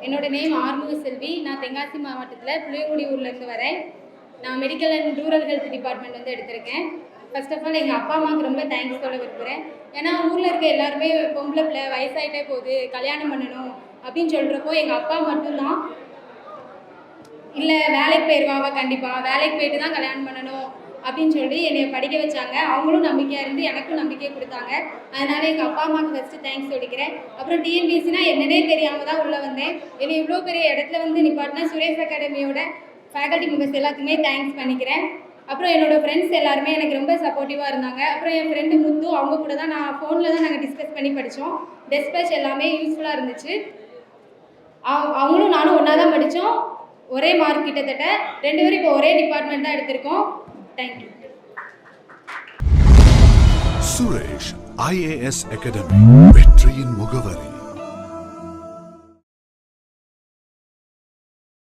என்னோட நேம் ஆர்முக செல்வி. நான் தென்காசி மாவட்டத்தில் புளியங்குடி ஊர்லேருந்து வரேன். நான் medical and rural health department வந்து எடுத்திருக்கேன். ஃபர்ஸ்ட் ஆஃப் ஆல் எங்கள் அப்பா அம்மாவுக்கு ரொம்ப தேங்க்ஸ் சொல்ல விரும்புகிறேன். ஏன்னா ஊரில் இருக்க எல்லாருமே பொம்பளை பிள்ளை வயசாகிட்டே போகுது, கல்யாணம் பண்ணணும் அப்படின்னு சொல்கிறப்போ எங்கள் அப்பா மட்டும்தான் இல்லை வேலைக்கு போயிடுவாங்க, கண்டிப்பாக வேலைக்கு போயிட்டு தான் கல்யாணம் பண்ணணும் அப்படின்னு சொல்லி என்னை படிக்க வச்சாங்க. அவங்களும் நம்பிக்கையாக இருந்து எனக்கும் நம்பிக்கை கொடுத்தாங்க. அதனால எங்கள் அப்பா அம்மாவுக்கு ஃபஸ்ட்டு தேங்க்ஸ் சொல்லிக்கிறேன். அப்புறம் டிஎன்பிஎஸ்சினா என்னன்னே தெரியாமல் தான் உள்ளே வந்தேன். என்னை இவ்வளோ பெரிய இடத்துல வந்து நிப்பாட்டினா சுரேஷ் அகாடமியோட ஃபேக்கல்ட்டி மெம்பர்ஸ் எல்லாத்துக்குமே தேங்க்ஸ் பண்ணிக்கிறேன். அப்புறம் என்னோடய ஃப்ரெண்ட்ஸ் எல்லாருமே எனக்கு ரொம்ப சப்போர்ட்டிவாக இருந்தாங்க. அப்புறம் என் ஃப்ரெண்டு முத்து, அவங்க கூட தான் நான் ஃபோனில் தான் நாங்கள் டிஸ்கஸ் பண்ணி படித்தோம். டெஸ்பேச் எல்லாமே யூஸ்ஃபுல்லாக இருந்துச்சு. அவங்களும் நானும் ஒன்றா தான் படித்தோம். ஒரே மார்க் கிட்டத்தட்ட 2 பேரும் இப்போ ஒரே டிபார்ட்மெண்ட் தான் எடுத்திருக்கோம். தேங்க்யூ. Suresh IAS Academy.